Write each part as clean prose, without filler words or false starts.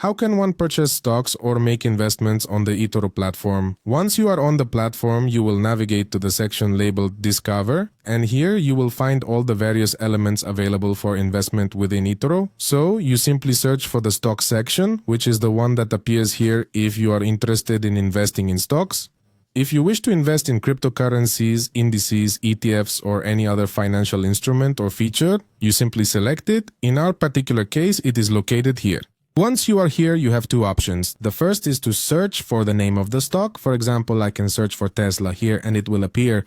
How can one purchase stocks or make investments on the eToro platform? Once you are on the platform, you will navigate to the section labeled Discover, and here you will find all the various elements available for investment within eToro. So you simply search for the stock section, which is the one that appears here if you are interested in investing in stocks. If you wish to invest in cryptocurrencies, indices, ETFs, or any other financial instrument or feature, you simply select it. In our particular case, it is located here. Once you are here, you have two options. The first is to search for the name of the stock. For example, I can search for Tesla here and it will appear.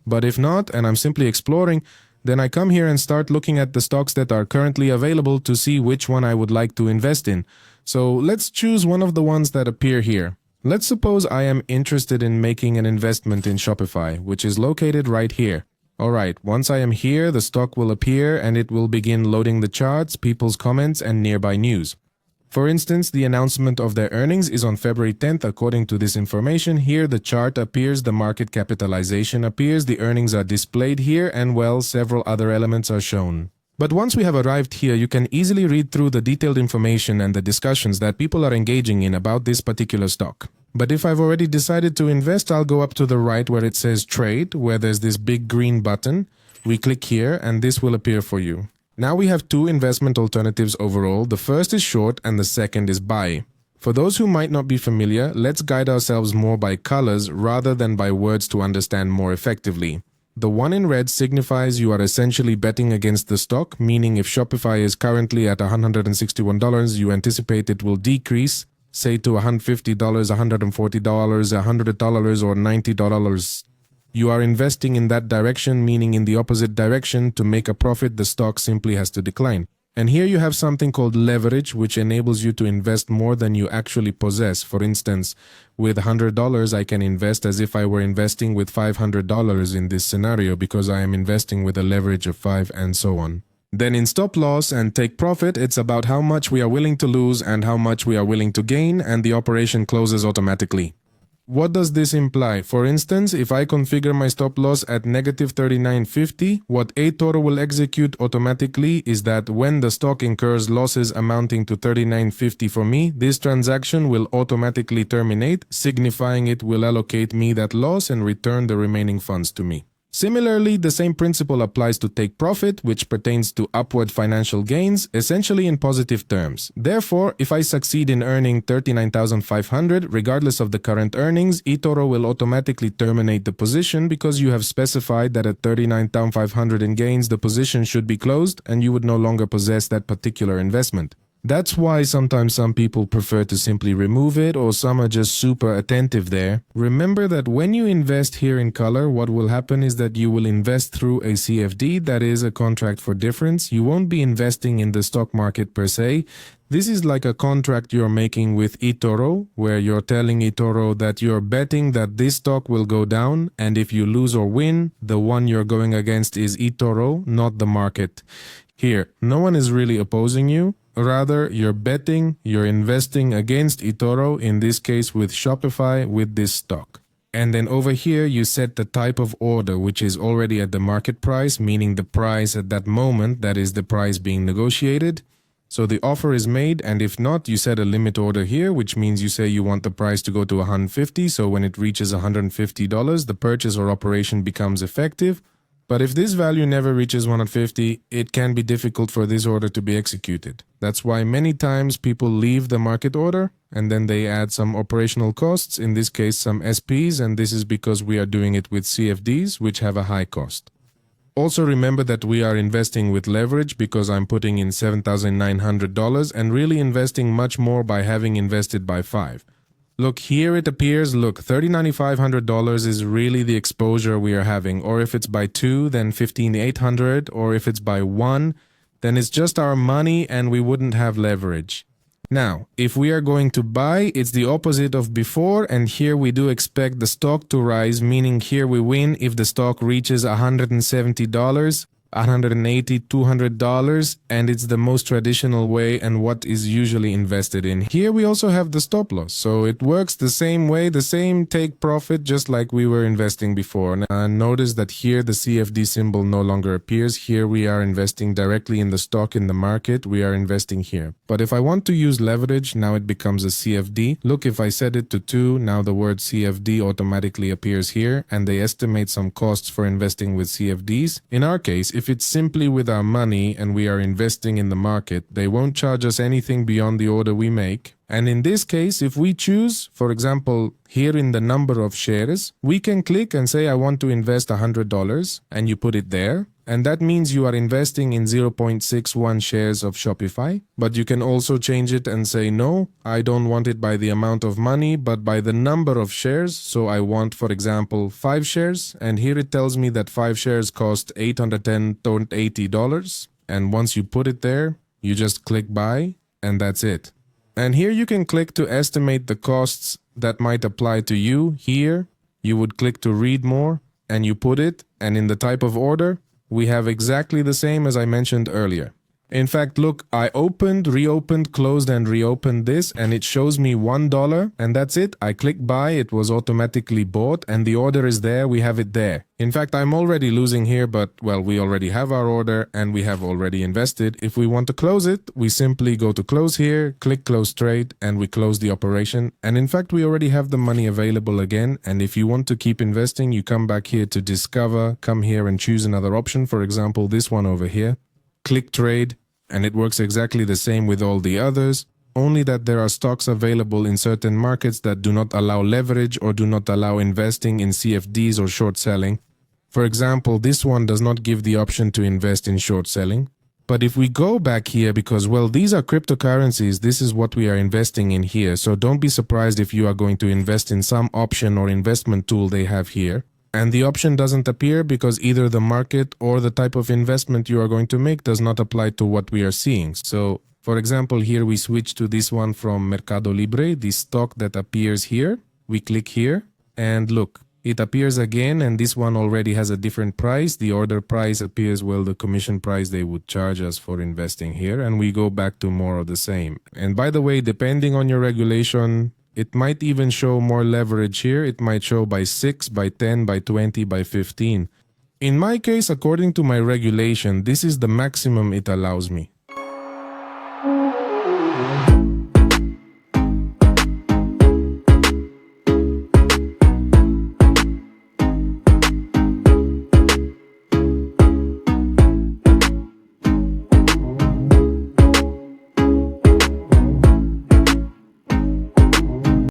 But if not, and I'm simply exploring, then I come here and start looking at the stocks that are currently available to see which one I would like to invest in. So let's choose one of the ones that appear here. Let's suppose I am interested in making an investment in Shopify, which is located right here. Alright, once I am here, the stock will appear and it will begin loading the charts, people's comments, and nearby news. For instance, the announcement of their earnings is on February 10th. According to this information, here the chart appears, the market capitalization appears, the earnings are displayed here, and well, several other elements are shown. But once we have arrived here, you can easily read through the detailed information and the discussions that people are engaging in about this particular stock. But if I've already decided to invest, I'll go up to the right where it says Trade, where there's this big green button. We click here and this will appear for you. Now we have two investment alternatives overall. The first is short and the second is buy. For those who might not be familiar, let's guide ourselves more by colors rather than by words to understand more effectively. The one in red signifies you are essentially betting against the stock, meaning if Shopify is currently at $161, you anticipate it will decrease, say to $150, $140, $100, or $90. You are investing in that direction, meaning in the opposite direction. To make a profit, the stock simply has to decline. And here you have something called leverage, which enables you to invest more than you actually possess. For instance, with $100, I can invest as if I were investing with $500 in this scenario because I am investing with a leverage of 5 and so on. Then in stop loss and take profit, it's about how much we are willing to lose and how much we are willing to gain, and the operation closes automatically. What does this imply? For instance, if I configure my stop loss at -39.50, what eToro will execute automatically is that when the stock incurs losses amounting to $39.50 for me, this transaction will automatically terminate, signifying it will allocate me that loss and return the remaining funds to me. Similarly, the same principle applies to take profit, which pertains to upward financial gains, essentially in positive terms. Therefore, if I succeed in earning $39,500, regardless of the current earnings, eToro will automatically terminate the position because you have specified that at $39,500 in gains, the position should be closed and you would no longer possess that particular investment. That's why sometimes some people prefer to simply remove it, or some are just super attentive there. Remember that when you invest here in color, what will happen is that you will invest through a CFD, that is a contract for difference. You won't be investing in the stock market per se. This is like a contract you're making with eToro, where you're telling eToro that you're betting that this stock will go down, and if you lose or win, the one you're going against is eToro, not the market. Here, no one is really opposing you. Rather, you're betting, you're investing against eToro, in this case with Shopify, with this stock. And then over here, you set the type of order, which is already at the market price, meaning the price at that moment, that is the price being negotiated. So the offer is made, and if not, you set a limit order here, which means you say you want the price to go to $150, so when it reaches $150, the purchase or operation becomes effective. But if this value never reaches 150, it can be difficult for this order to be executed. That's why many times people leave the market order and then they add some operational costs, in this case some SPs, and this is because we are doing it with CFDs, which have a high cost. Also remember that we are investing with leverage because I'm putting in $7,900 and really investing much more by having invested by 5. Look, here it appears, look, $30,500 is really the exposure we are having, or if it's by 2, then $15,800, or if it's by 1, then it's just our money and we wouldn't have leverage. Now, if we are going to buy, it's the opposite of before, and here we do expect the stock to rise, meaning here we win if the stock reaches $170. $180, $200, and it's the most traditional way and what is usually invested in. Here we also have the stop loss, so it works the same way, the same take profit, just like we were investing before. Now, notice that here the CFD symbol no longer appears. Here we are investing directly in the stock in the market. We are investing here. But if I want to use leverage, now it becomes a CFD. Look, if I set it to 2, now the word CFD automatically appears here, and they estimate some costs for investing with CFDs. In our case, if it's simply with our money and we are investing in the market, they won't charge us anything beyond the order we make. And in this case, if we choose, for example, here in the number of shares, we can click and say, I want to invest $100, and you put it there. And that means you are investing in 0.61 shares of Shopify. But you can also change it and say, no, I don't want it by the amount of money, but by the number of shares. So I want, for example, 5 shares. And here it tells me that 5 shares cost $810.80. And once you put it there, you just click buy, and that's it. And here you can click to estimate the costs that might apply to you. Here, you would click to read more, and you put it, and in the type of order, we have exactly the same as I mentioned earlier. In fact, look, I opened, reopened, closed, and reopened this, and it shows me $1, and that's it. I click buy, it was automatically bought, and the order is there, we have it there. In fact, I'm already losing here, but, well, we already have our order, and we have already invested. If we want to close it, we simply go to close here, click close trade, and we close the operation. And in fact, we already have the money available again, and if you want to keep investing, you come back here to discover, come here and choose another option, for example, this one over here. Click trade, and it works exactly the same with all the others, only that there are stocks available in certain markets that do not allow leverage or do not allow investing in CFDs or short selling. For example, this one does not give the option to invest in short selling. But if we go back here, because, well, these are cryptocurrencies, this is what we are investing in here, so don't be surprised if you are going to invest in some option or investment tool they have here. And the option doesn't appear because either the market or the type of investment you are going to make does not apply to what we are seeing. So, for example, here we switch to this one from Mercado Libre, the stock that appears here. We click here and look, it appears again, and this one already has a different price. The order price appears, well, the commission price they would charge us for investing here, and we go back to more of the same. And by the way, depending on your regulation, it might even show more leverage here. It might show by 6, by 10, by 20, by 15. In my case, according to my regulation, this is the maximum it allows me.